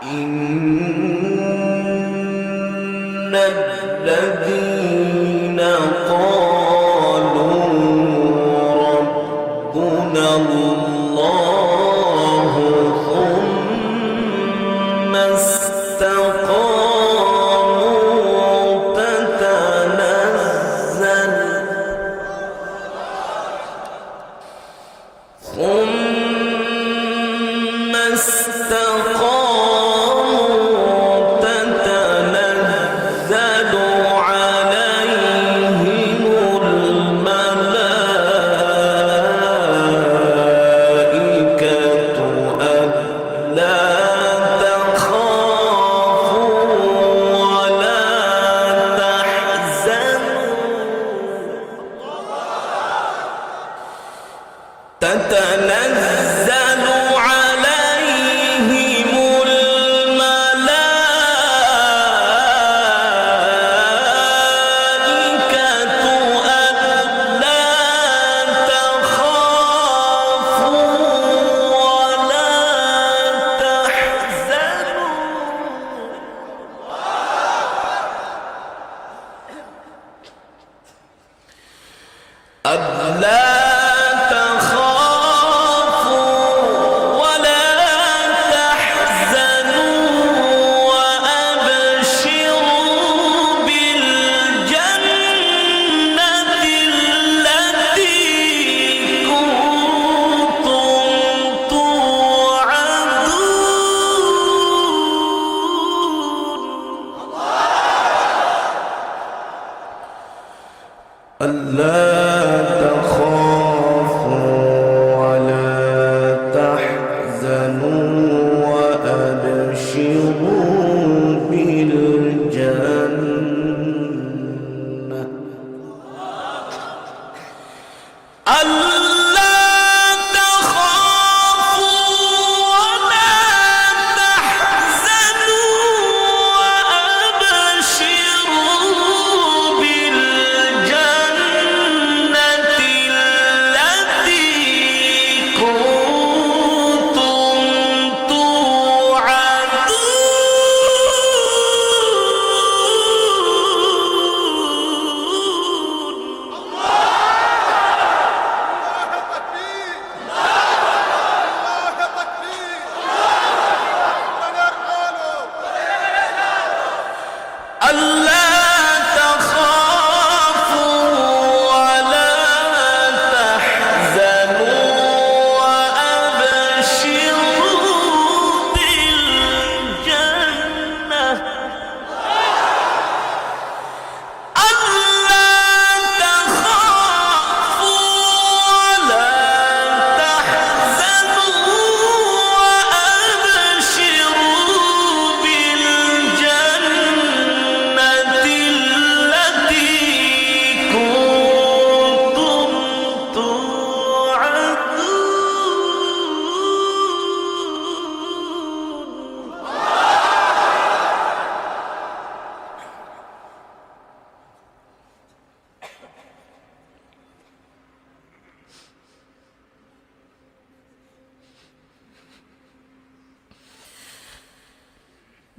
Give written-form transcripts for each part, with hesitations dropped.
إن الذين قالوا ربنا الله ثم استقاموا تتنزل عليهم الملائكة ألا تخافوا ولا تحزنوا تتنزل عليهم الملائكة ألا تخافوا ولا تحزنوا ألا تخافوا ولا تحزنوا وأبشروا بالجنة ألا تخافوا ولا تحزنوا وأبشروا بالجنة التي كنتم ألا تخافوا ولا تحزنوا وأبشروا بالجنة ألا تخافوا ولا تحزنوا وأبشروا بالجنة التي كنتم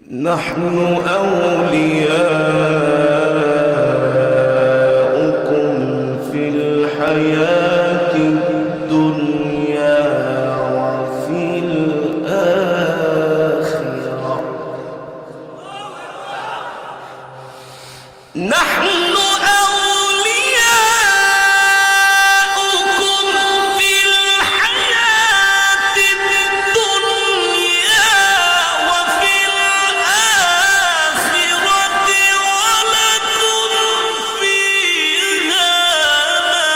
نحن أولياؤكم في الحياة الدنيا وفي الآخرة نحن أولياؤكم في الحياة الدنيا وفي الآخرة ولكم فيها ما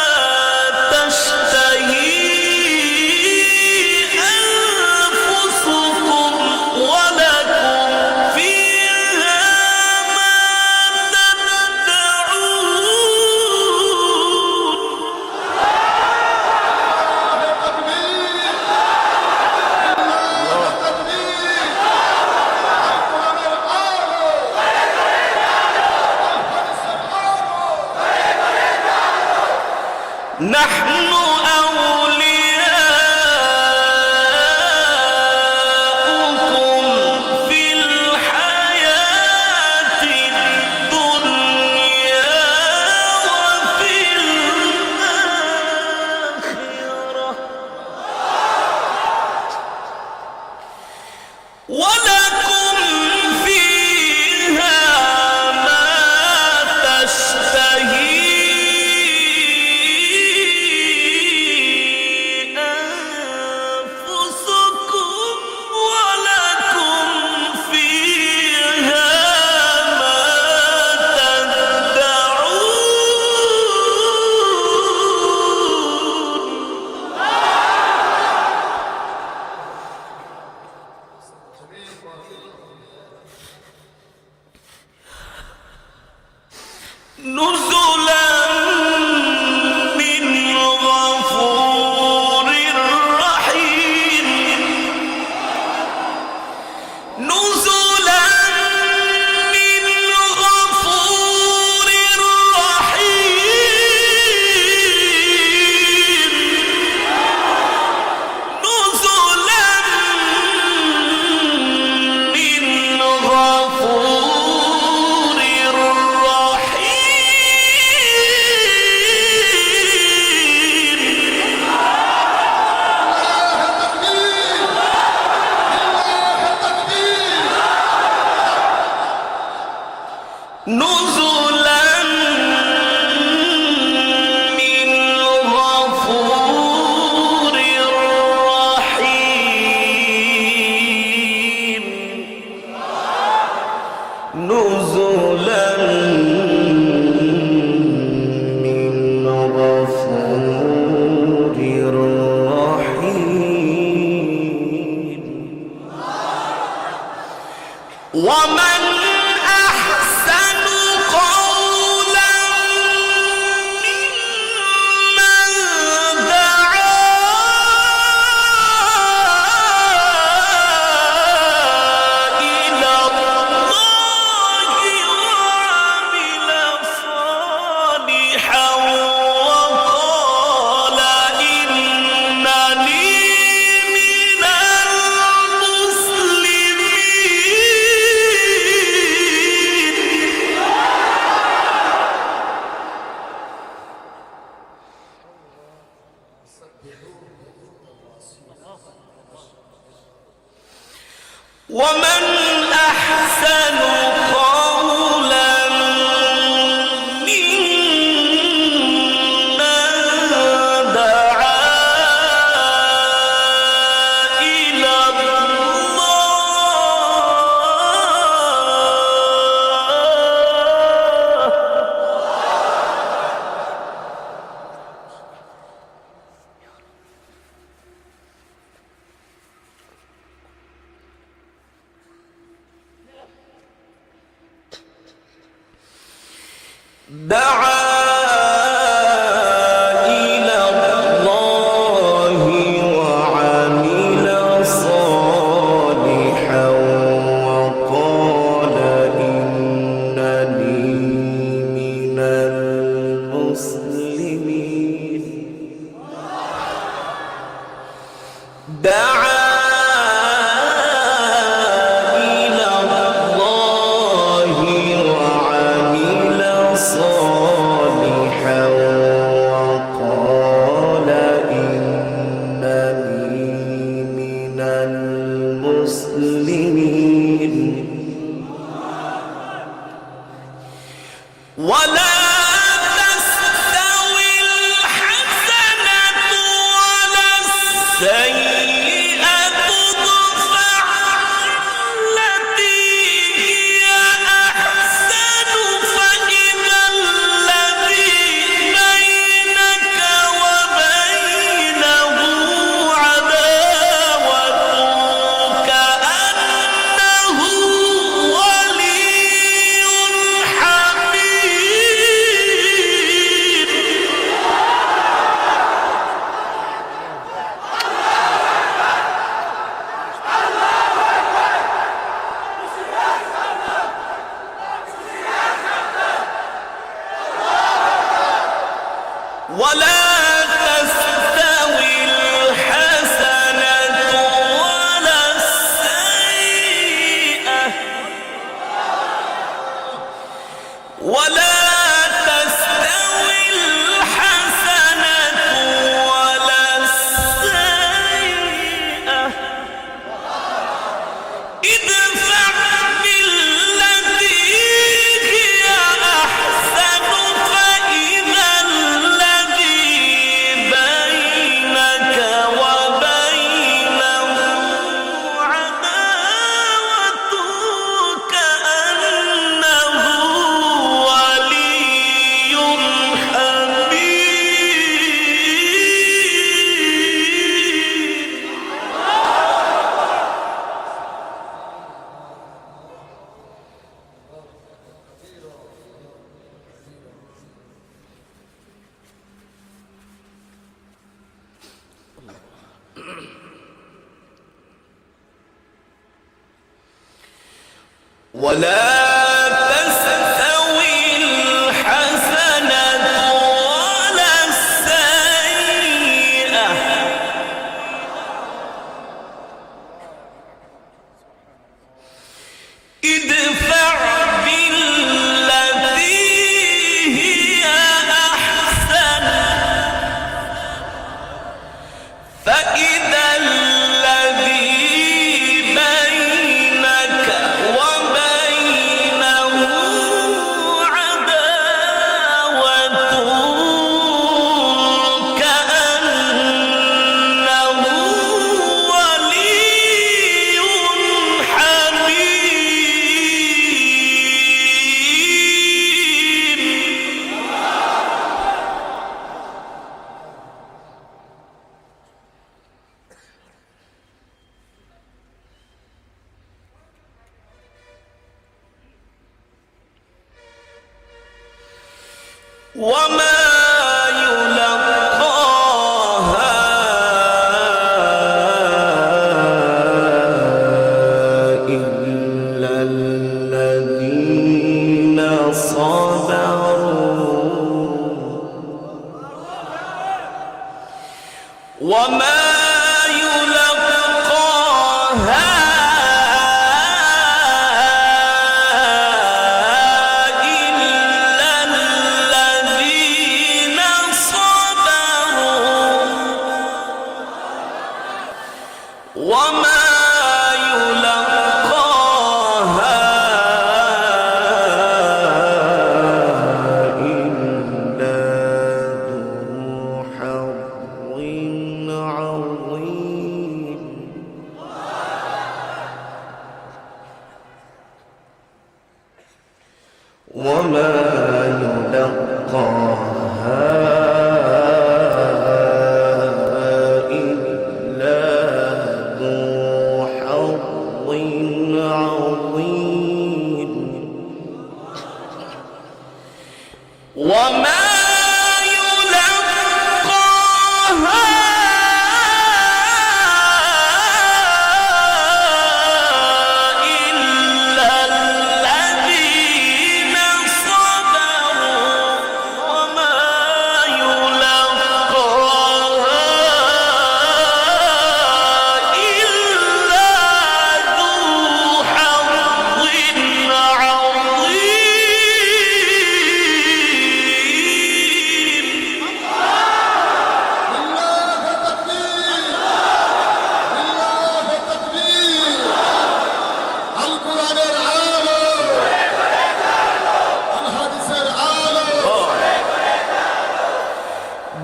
تشتهي أنفسكم ولكم فيها ما نحن أولياؤكم في نزلا من غفور رحيم نزلا من غفور رحيم نزلا من غفور نزلا من غفور رحيم نزلا من غفور رحيم ومن أحسن قولا ممن دعا إلى الله وعمل صالحا وقال إنني من المسلمين ومن أحسن قولا ممن دعا إلى الله وعمل صالحا وقال إنني من المسلمين دعا إلى الله وعمل صالحا وقال إنني من المسلمين ولا تستوي الحسنة ولا السيئة ادفع التي هي أحسن فإذا الذي بينك وبينه عداوة كأنه ولي حميم ولا تستوي الحسنة ولا السيئة ولا تستوي الحسنة ولا السيئة ادفع بالتي هي أحسن فإذا الذي بينك وبينه عداوة كأنه ولي ولا تستوي الحسنة ولا السيئة ادفع بالتي هي أحسن فإذا الذي بينك وبينه عداوة كأنه ولي حميم. وما يلقاها إلا الذين صبروا وما يلقاها إلا الذين صبروا وما يلقاها إلا ذو حظ عظيم. وما يلقاها إلا ذو حظ عظيم. وما يلقاها إلا الذين صبروا وما يلقاها إلا ذو حظ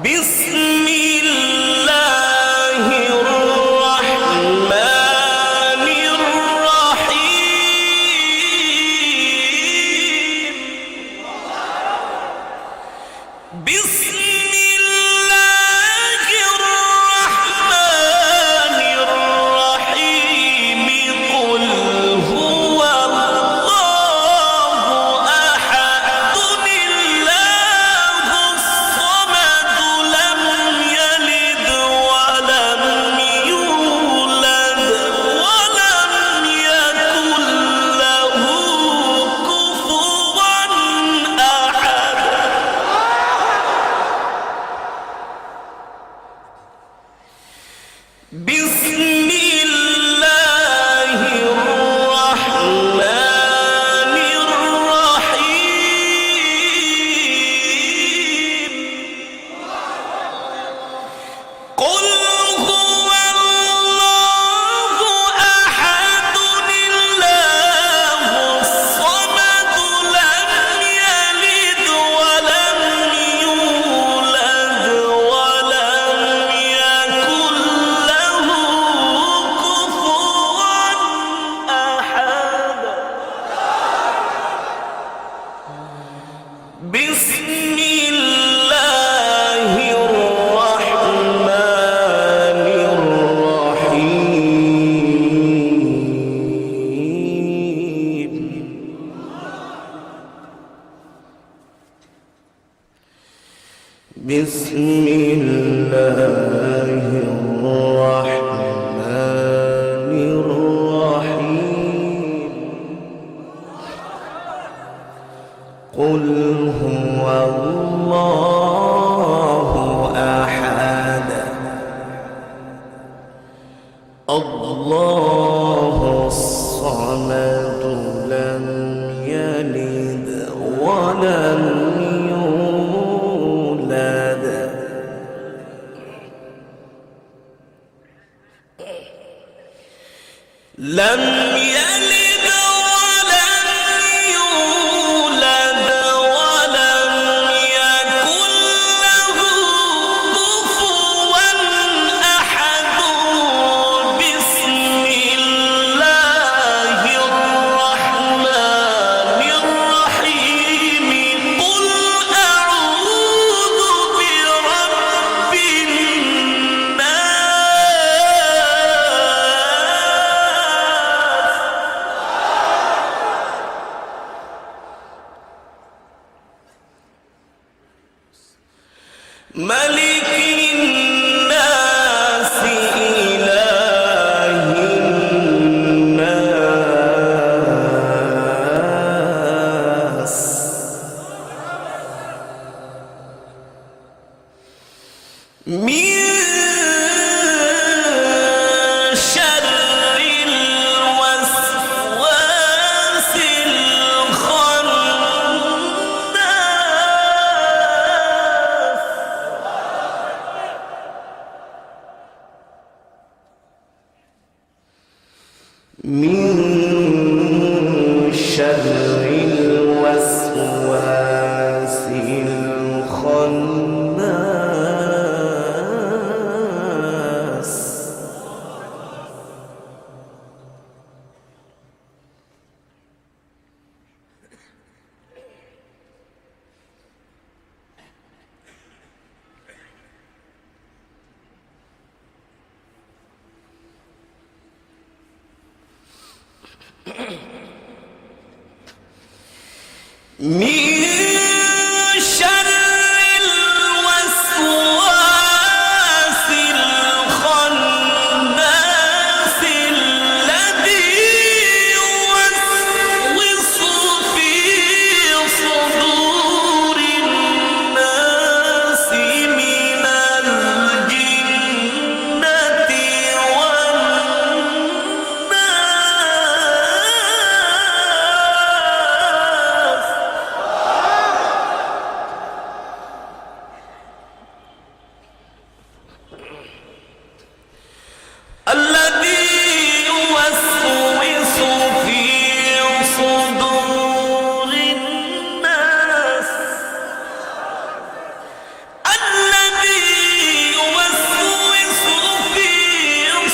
بسم الله الرحمن الرحيم قل هو الله أحد الله الصمد لم يلد ولم يولد لم يلد ولم يولد ولم يكن له كفوا أحد بسم الله الرحمن الرحيم قل أعوذ برب ملك الناس إله الناس من شر الوسواس الخناس من شر الوسواس الخناس من شر الوسواس الخناس الذي يوسوس في صدور الناس من الجنة والناس الذي يوسوس في صدور الناس الذي يوسوس في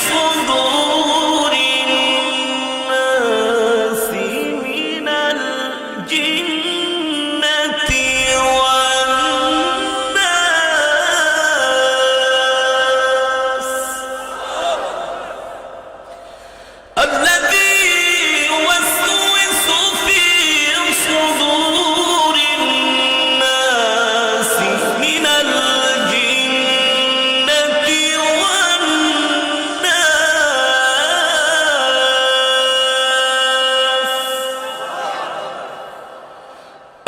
صدور الناس من الجنة والناس الذي يوسوس في صدور الناس من الجنة والناس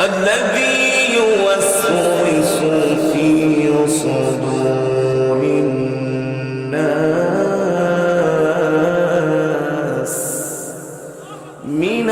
الذي يوسوس في صدور الناس من